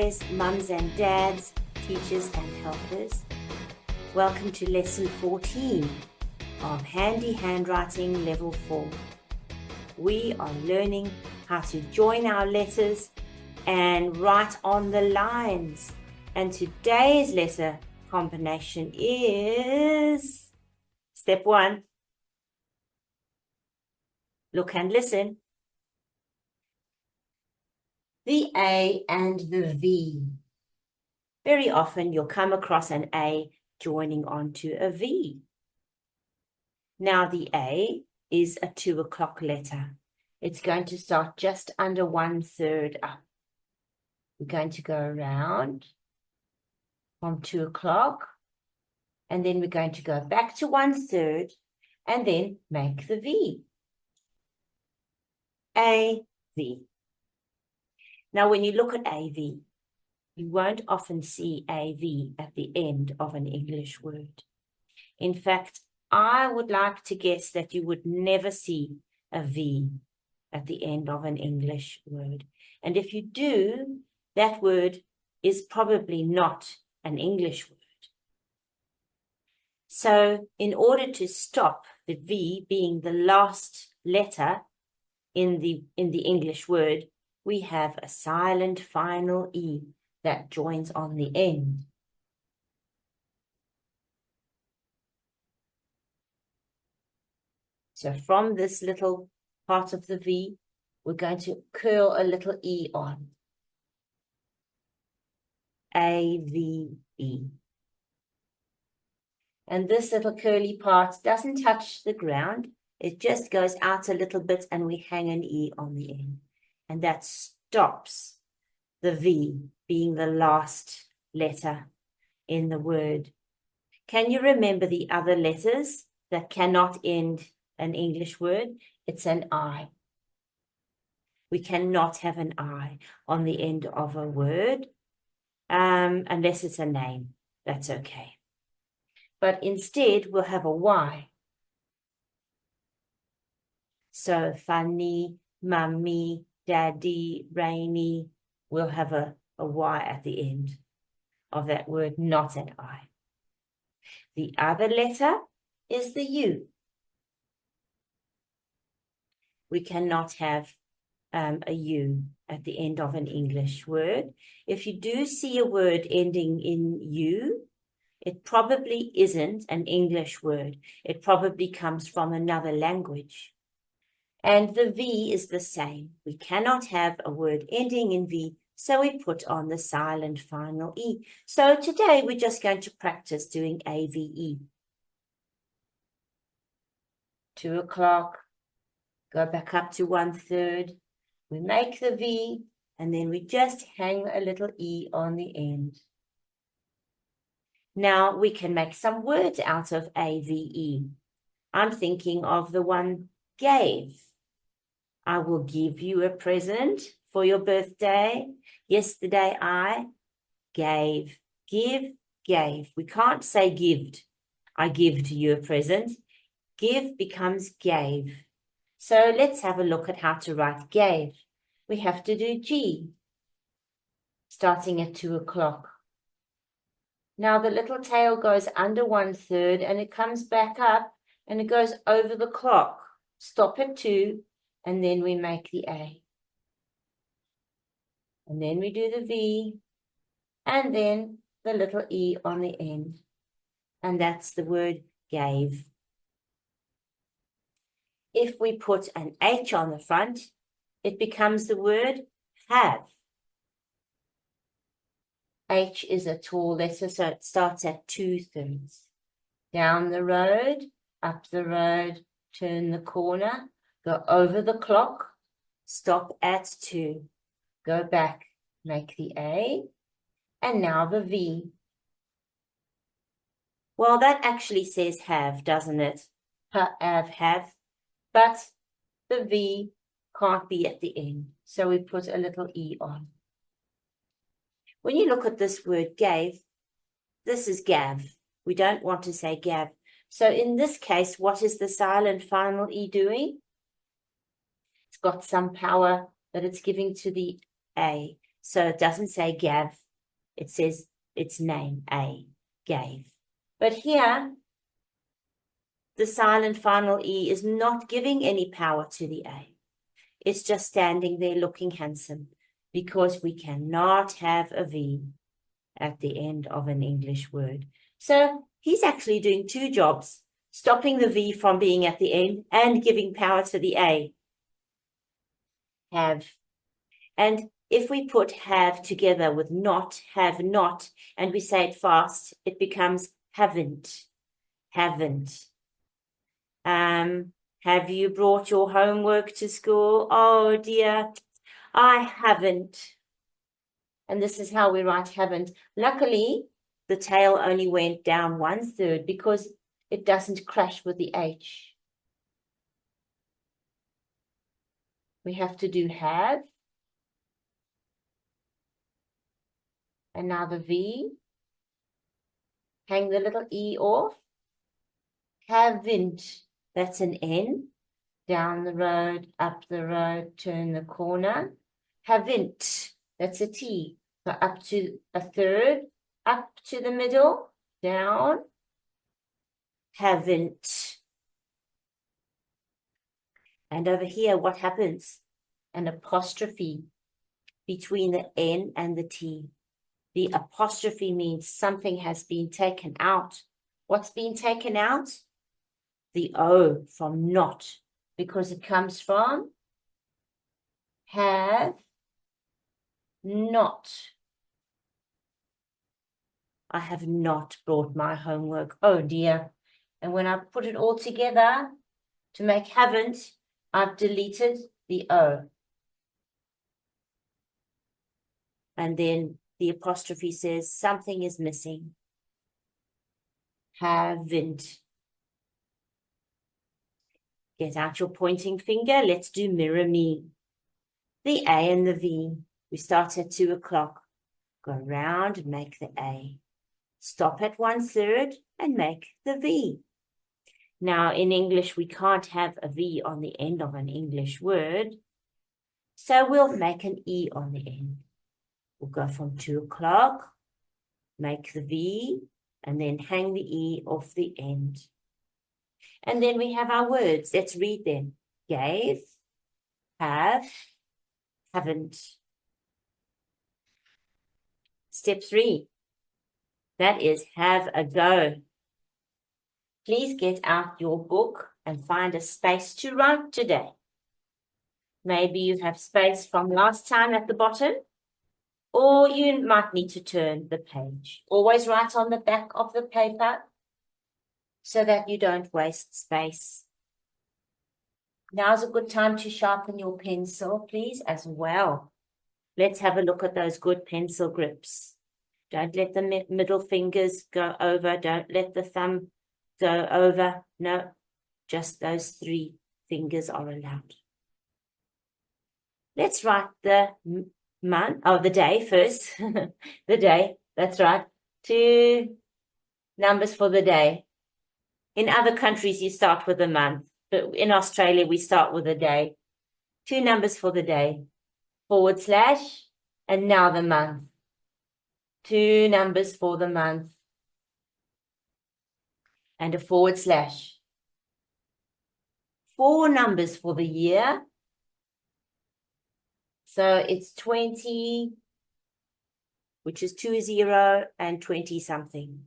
boys, mums and dads, teachers and helpers. Welcome to lesson 14 of Handy Handwriting Level 4. We are learning how to join our letters and write on the lines. And today's letter combination is step 1. Look and listen. The A and the V. Very often you'll come across an A joining onto a V. Now the A is a 2 o'clock letter. It's going to start just under 1/3 up. We're going to go around from 2 o'clock, and then we're going to go back to 1/3 and then make the V. A, V. Now, when you look at AV, you won't often see AV at the end of an English word. In fact, I would like to guess that you would never see a V at the end of an English word. And if you do, that word is probably not an English word. So in order to stop the V being the last letter in the English word, we have a silent final E that joins on the end. So from this little part of the V, we're going to curl a little E on. A-V-E. And this little curly part doesn't touch the ground. It just goes out a little bit and we hang an E on the end. And that stops the V being the last letter in the word. Can you remember the other letters that cannot end an English word? It's an I. We cannot have an I on the end of a word, unless it's a name. That's okay. But instead, we'll have a Y. So funny, mummy, daddy, rainy, we'll have a Y at the end of that word, not an I. The other letter is the U. We cannot have a U at the end of an English word. If you do see a word ending in U, it probably isn't an English word. It probably comes from another language. And the V is the same. We cannot have a word ending in V, so we put on the silent final E. So today we're just going to practice doing AVE. 2 o'clock, go back up to 1/3. We make the V, and then we just hang a little E on the end. Now we can make some words out of AVE. I'm thinking of the one gave. I will give you a present for your birthday. Yesterday I gave. Give, gave. We can't say gived. I gived you a present. Give becomes gave. So let's have a look at how to write gave. We have to do G, starting at 2 o'clock. Now the little tail goes under 1/3 and it comes back up and it goes over the clock. Stop at 2 and then we make the A. And then we do the V and then the little E on the end. And that's the word gave. If we put an H on the front, it becomes the word have. H is a tall letter, so it starts at 2/3. Down the road, up the road, turn the corner, go over the clock, stop at 2. Go back, make the A, and now the V. Well, that actually says have, doesn't it? Have. But the V can't be at the end, so we put a little E on. When you look at this word gave, this is gav. We don't want to say gav. So in this case, what is the silent final E doing? It's got some power that it's giving to the A. So it doesn't say gav. It says its name, A, gave. But here, the silent final E is not giving any power to the A. It's just standing there looking handsome because we cannot have a V at the end of an English word. So he's actually doing two jobs, stopping the V from being at the end and giving power to the A. Have. And if we put have together with not, have not, and we say it fast, it becomes haven't, haven't. Have you brought your homework to school? Oh dear, I haven't. And this is how we write haven't. Luckily, the tail only went down 1/3 because it doesn't crash with the H. We have to do have. And now the V. Hang the little E off. Haven't. That's an N. Down the road, up the road, turn the corner. Haven't. That's a T. So up to 1/3, up to the middle, down. Haven't. And over here, what happens? An apostrophe between the N and the T. The apostrophe means something has been taken out. What's been taken out? The O from not, because it comes from have not. I have not brought my homework. Oh dear. And when I put it all together to make haven't, I've deleted the O. And then the apostrophe says something is missing. Haven't. Get out your pointing finger. Let's do mirror me. The A and the V. We start at 2 o'clock. Go round and make the A. Stop at 1/3 and make the V. Now, in English, we can't have a V on the end of an English word. So we'll make an E on the end. We'll go from 2 o'clock, make the V, and then hang the E off the end. And then we have our words. Let's read them. Gave, have, haven't. Step 3. That is have a go. Please get out your book and find a space to write today. Maybe you have space from last time at the bottom, or you might need to turn the page. Always write on the back of the paper so that you don't waste space. Now's a good time to sharpen your pencil, please, as well. Let's have a look at those good pencil grips. Don't let the middle fingers go over. Don't let the thumb go over. No, just those 3 fingers are allowed. Let's write the month, the day first. The day, that's right. 2 numbers for the day. In other countries, you start with a month, but in Australia, we start with a day. 2 numbers for the day, / and now the month. 2 numbers for the month and a / 4 numbers for the year. So it's 20, which is 20 and 20 something.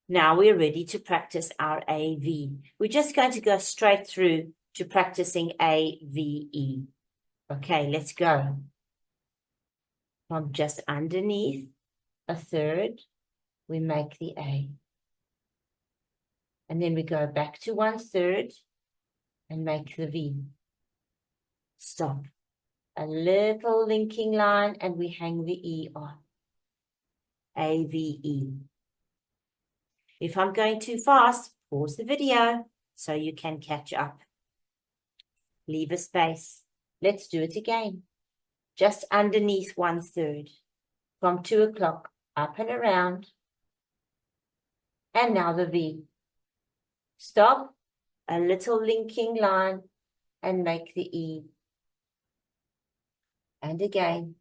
Now we're ready to practice our AV. We're just going to go straight through to practicing AVE. Okay, let's go. From just underneath 1/3, we make the A. And then we go back to 1/3 and make the V. Stop. A little linking line and we hang the E on. AVE. If I'm going too fast, pause the video so you can catch up. Leave a space. Let's do it again. Just underneath 1/3. From 2 o'clock, up and around. And now the V. Stop, a little linking line, and make the E. And again,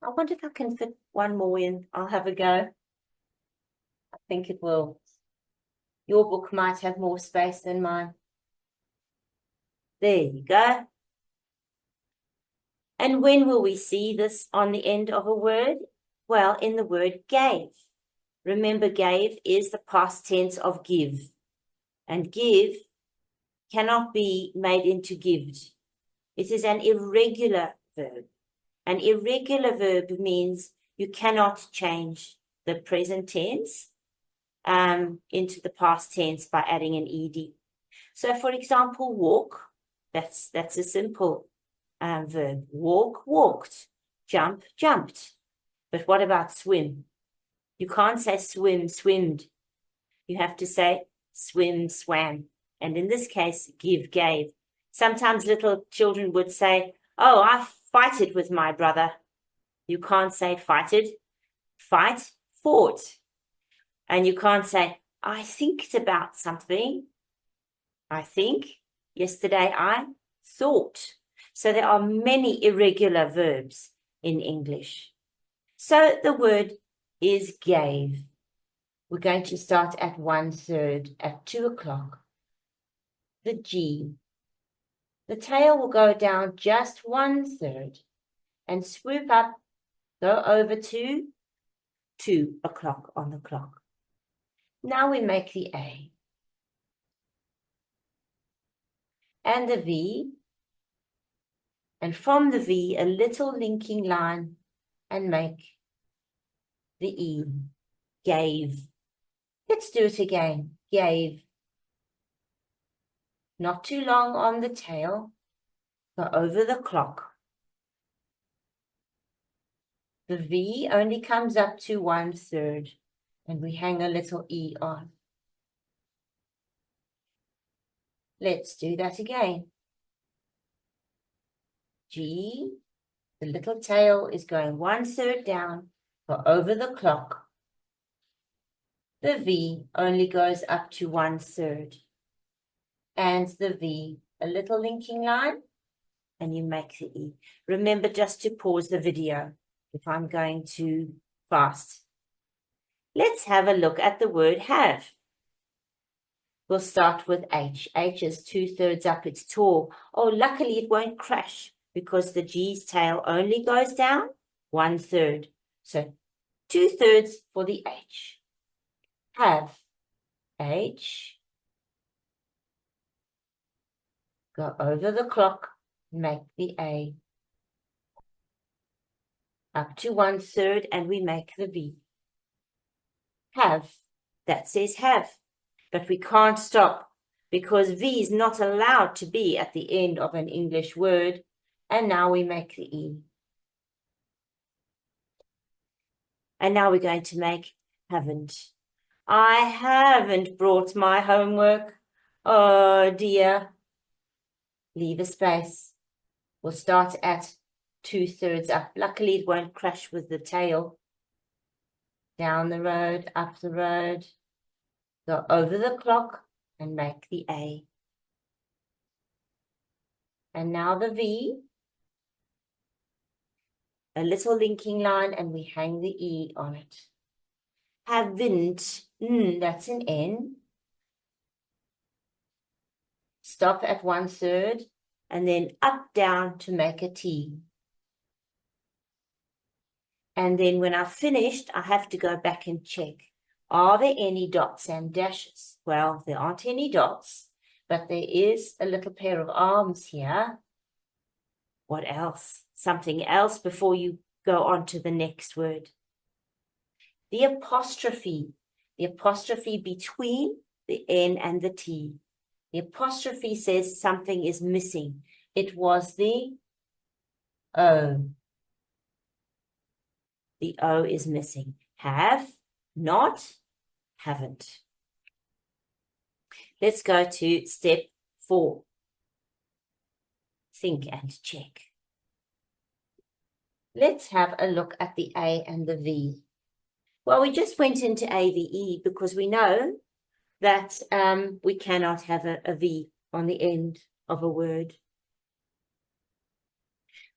I wonder if I can fit one more in. I'll have a go. I think it will. Your book might have more space than mine. There you go. And when will we see this on the end of a word? Well, in the word gave. Remember, gave is the past tense of give. And give cannot be made into gived. It is an irregular verb. An irregular verb means you cannot change the present tense into the past tense by adding an ed. So, for example, walk, that's a simple verb. Walk, walked. Jump, jumped. But what about swim? You can't say swim, swimmed. You have to say swim, swam. And in this case, give, gave. Sometimes little children would say, oh, I fighted with my brother. You can't say fighted. Fight, fought. And you can't say, I thinked about something. I think. Yesterday I thought. So there are many irregular verbs in English. So the word is gave. We're going to start at 1/3 at 2 o'clock. The G. The tail will go down just 1/3 and swoop up, go over to 2 o'clock on the clock. Now we make the A. And the V. And from the V, a little linking line and make the E. Gave. Let's do it again. Gave. Not too long on the tail. Go over the clock. The V only comes up to 1/3 and we hang a little E on. Let's do that again. G, the little tail is going 1/3 down, go over the clock. The V only goes up to 1/3. And the V, a little linking line, and you make the E. Remember just to pause the video if I'm going too fast. Let's have a look at the word have. We'll start with H. H is 2/3 up, it's tall. Oh, luckily it won't crash because the G's tail only goes down 1/3. So 2/3 for the H. Have. H. Go over the clock, make the A. Up to 1/3 and we make the V. Have. That says have. But we can't stop because V is not allowed to be at the end of an English word. And now we make the E. And now we're going to make haven't. I haven't brought my homework. Oh dear. Leave a space. We'll start at 2/3 up. Luckily it won't crash with the tail. Down the road, up the road. Go over the clock and make the A. And now the V. A little linking line and we hang the E on it. Haven't, that's an N. Stop at 1/3 and then up, down to make a T. And then when I've finished, I have to go back and check. Are there any dots and dashes? Well, there aren't any dots, but there is a little pair of arms here. What else? Something else before you go on to the next word. The apostrophe between the N and the T. The apostrophe says something is missing. It was the O. The O is missing. Have, not, haven't. Let's go to step 4. Think and check. Let's have a look at the A and the V. Well, we just went into AVE because we know that we cannot have a V on the end of a word.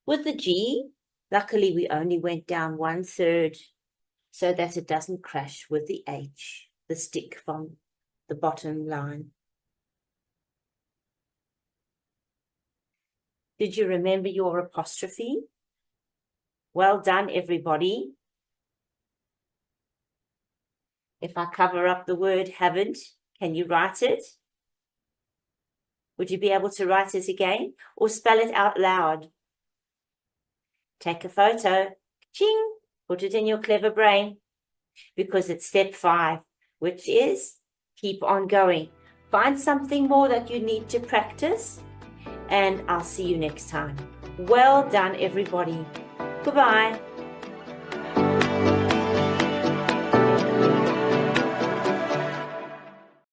With the G, Luckily, we only went down 1/3 so that it doesn't crash with the H, the stick from the bottom line. Did you remember your apostrophe? Well done, everybody. If I cover up the word haven't, can you write it? Would you be able to write it again or spell it out loud? Take a photo, ching, put it in your clever brain, because it's step 5, which is keep on going. Find something more that you need to practice, and I'll see you next time. Well done, everybody. Goodbye.